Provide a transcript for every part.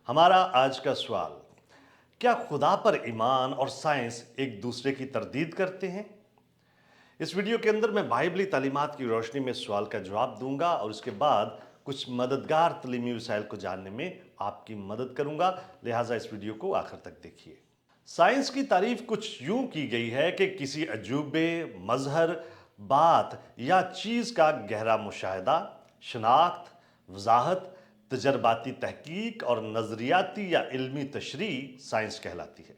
हमारा आज का सवाल, क्या खुदा पर ईमान और साइंस एक दूसरे की तरदीद करते हैं? इस वीडियो के अंदर मैं बाइबली तालीमात की रोशनी में सवाल का जवाब दूंगा और उसके बाद कुछ मददगार तालीमी वसाइल को जानने में आपकी मदद करूंगा, लिहाजा इस वीडियो को आखिर तक देखिए। साइंस की तारीफ कुछ यूं की गई है कि किसी अजूबे, मजहर, बात या चीज का गहरा मुशाहिदा, शनाख्त, वजाहत, तजर्बाती तहकीक और नजरियाती या इल्मी तशरीह साइंस कहलाती है।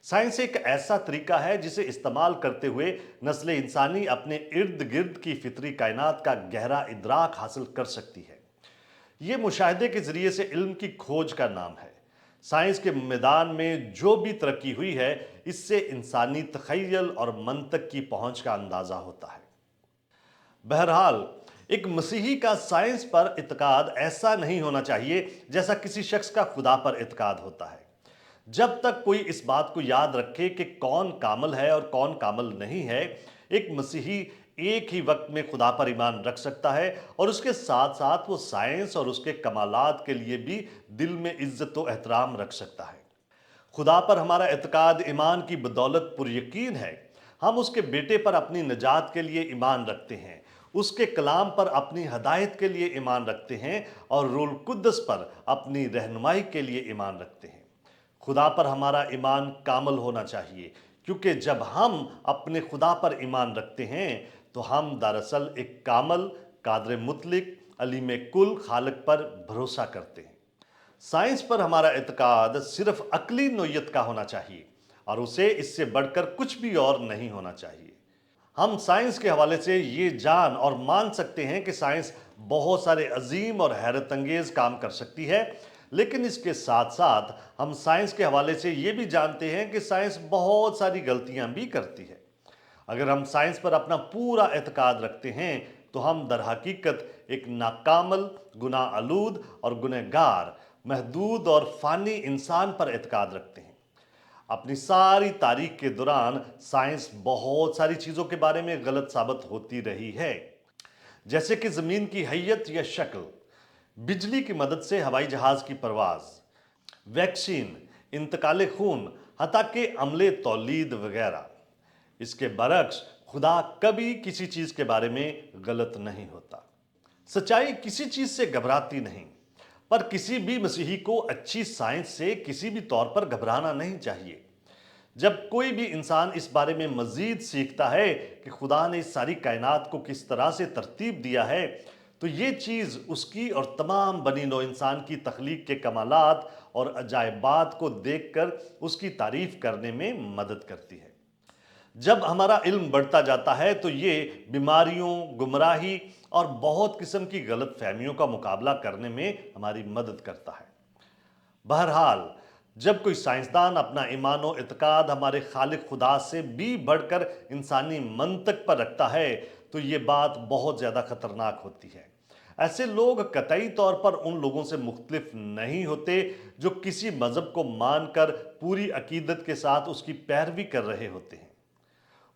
साइंस एक ऐसा तरीका है जिसे इस्तेमाल करते हुए नस्ल इंसानी अपने इर्द गिर्द की फितरी कायनात का गहरा इदराक हासिल कर सकती है। ये मुशाहिदे के जरिए से इल्म की खोज का नाम है। साइंस के मैदान में जो भी तरक्की हुई है, इससे इंसानी तखय्युल और मंतक की पहुंच का अंदाजा होता है। बहरहाल, एक मसीही का साइंस पर इत्काद ऐसा नहीं होना चाहिए जैसा किसी शख्स का खुदा पर इत्काद होता है। जब तक कोई इस बात को याद रखे कि कौन कामल है और कौन कामल नहीं है, एक मसीही एक ही वक्त में खुदा पर ईमान रख सकता है और उसके साथ साथ वो साइंस और उसके कमालात के लिए भी दिल में इज्जत व एहतराम रख सकता है। खुदा पर हमारा एतकाद ईमान की बदौलत पुरयकीन है। हम उसके बेटे पर अपनी निजात के लिए ईमान रखते हैं, उसके कलाम पर अपनी हदायत के लिए ईमान रखते हैं और रूल कुद्दस पर अपनी रहनुमाई के लिए ईमान रखते हैं। खुदा पर हमारा ईमान कामल होना चाहिए, क्योंकि जब हम अपने खुदा पर ईमान रखते हैं तो हम दरअसल एक कामल, कादर मुतलिक, अलीम कुल खालिक पर भरोसा करते हैं। साइंस पर हमारा एतकाद सिर्फ अकली नोयत का होना चाहिए और उसे इससे बढ़कर कुछ भी और नहीं होना चाहिए। हम साइंस के हवाले से ये जान और मान सकते हैं कि साइंस बहुत सारे अजीम और हैरत अंगेज काम कर सकती है, लेकिन इसके साथ साथ हम साइंस के हवाले से ये भी जानते हैं कि साइंस बहुत सारी गलतियां भी करती है। अगर हम साइंस पर अपना पूरा एतकाद रखते हैं तो हम दर हकीकत एक नाकामल, गुनाह आलूद और गुनहगार, महदूद और फानी इंसान पर एतकाद रखते हैं। अपनी सारी तारीख के दौरान साइंस बहुत सारी चीज़ों के बारे में गलत साबित होती रही है, जैसे कि ज़मीन की हैयत या शक्ल, बिजली की मदद से हवाई जहाज़ की परवाज़, वैक्सीन, इंतकाल खून, हत्ता के अमले तौलीद वगैरह। इसके बरक्स खुदा कभी किसी चीज़ के बारे में गलत नहीं होता। सच्चाई किसी चीज़ से घबराती नहीं, पर किसी भी मसीही को अच्छी साइंस से किसी भी तौर पर घबराना नहीं चाहिए। जब कोई भी इंसान इस बारे में मजीद सीखता है कि खुदा ने इस सारी कायनात को किस तरह से तरतीब दिया है, तो ये चीज़ उसकी और तमाम बनी नौ इंसान की तख्लीक के कमालात और अजायबात को देखकर उसकी तारीफ करने में मदद करती है। जब हमारा इल्म बढ़ता जाता है तो ये बीमारियों, गुमराही और बहुत किस्म की गलत फहमियों का मुकाबला करने में हमारी मदद करता है। बहरहाल, जब कोई साइंसदान अपना ईमान व इत्काद हमारे खालिक खुदा से भी बढ़कर इंसानी मंतक पर रखता है, तो ये बात बहुत ज़्यादा खतरनाक होती है। ऐसे लोग कतई तौर पर उन लोगों से मुख्तलिफ नहीं होते जो किसी मज़हब को मानकर पूरी अकीदत के साथ उसकी पैरवी कर रहे होते हैं।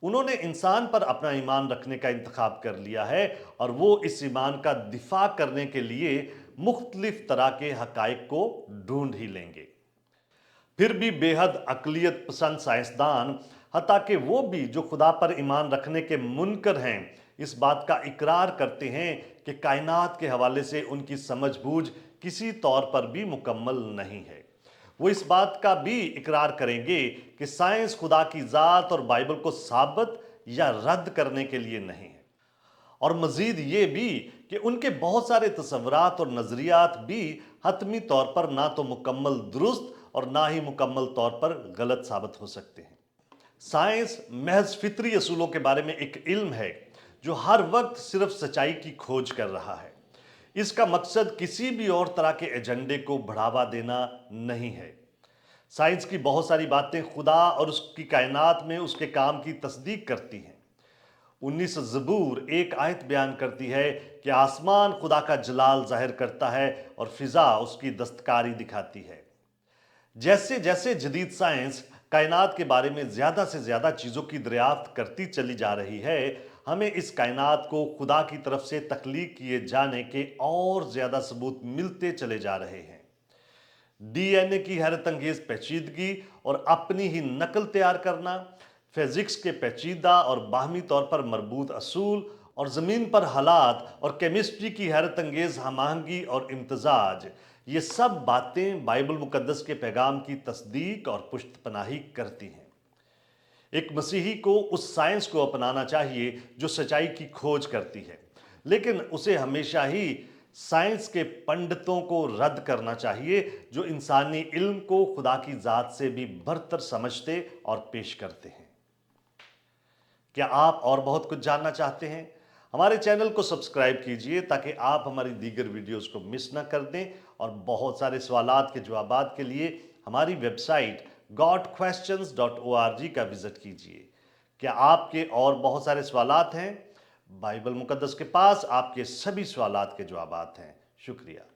उन्होंने इंसान पर अपना ईमान रखने का इंतखाब कर लिया है और वो इस ईमान का दिफा करने के लिए मुख्तलिफ तरह के हकायक को ढूंढ ही लेंगे। फिर भी बेहद अकलियत पसंद साइंसदान, हत्ता कि वो भी जो खुदा पर ईमान रखने के मुनकर हैं, इस बात का इकरार करते हैं कि कायनात के हवाले से उनकी समझ बूझ किसी तौर पर भी मुकम्मल नहीं है। वो इस बात का भी इकरार करेंगे कि साइंस खुदा की ज़ात और बाइबल को साबित या रद्द करने के लिए नहीं है। और मजीद ये भी कि उनके बहुत सारे तसव्वुरात और नज़रियात भी हतमी तौर पर ना तो मुकम्मल दुरुस्त और ना ही मुकम्मल तौर पर गलत साबित हो सकते हैं। साइंस महज फितरी असूलों के बारे में एक इल्म है जो हर वक्त सिर्फ सच्चाई की खोज कर रहा है। इसका मकसद किसी भी और तरह के एजेंडे को बढ़ावा देना नहीं है। साइंस की बहुत सारी बातें खुदा और उसकी कायनात में उसके काम की तस्दीक करती हैं। 19 ज़बूर एक आयत बयान करती है कि आसमान खुदा का जलाल जाहिर करता है और फिजा उसकी दस्तकारी दिखाती है। जैसे जैसे जदीद साइंस कायनात के बारे में ज़्यादा से ज़्यादा चीज़ों की दरियाफ्त करती चली जा रही है, हमें इस कायनात को खुदा की तरफ से तख्लीक किए जाने के और ज़्यादा सबूत मिलते चले जा रहे हैं। डीएनए की हैरत अंगेज पेचीदगी और अपनी ही नकल तैयार करना, फिजिक्स के पेचीदा और बाहमी तौर पर मरबूत असूल और ज़मीन पर हालात और केमिस्ट्री की हैरत अंगेज हमआहंगी और इम्तजाज, ये सब बातें बाइबल मुकद्दस के पैगाम की तस्दीक और पुष्टपनाही करती हैं। एक मसीही को उस साइंस को अपनाना चाहिए जो सच्चाई की खोज करती है, लेकिन उसे हमेशा ही साइंस के पंडितों को रद्द करना चाहिए जो इंसानी इल्म को खुदा की ज़ात से भी बरतर समझते और पेश करते हैं। क्या आप और बहुत कुछ जानना चाहते हैं? हमारे चैनल को सब्सक्राइब कीजिए ताकि आप हमारी दीगर वीडियोस को मिस ना कर दें, और बहुत सारे सवालात के जवाबात के लिए हमारी वेबसाइट godquestions.org का विजिट कीजिए। क्या आपके और बहुत सारे सवालात हैं? बाइबल मुकद्दस के पास आपके सभी सवालात के जवाबात हैं। शुक्रिया।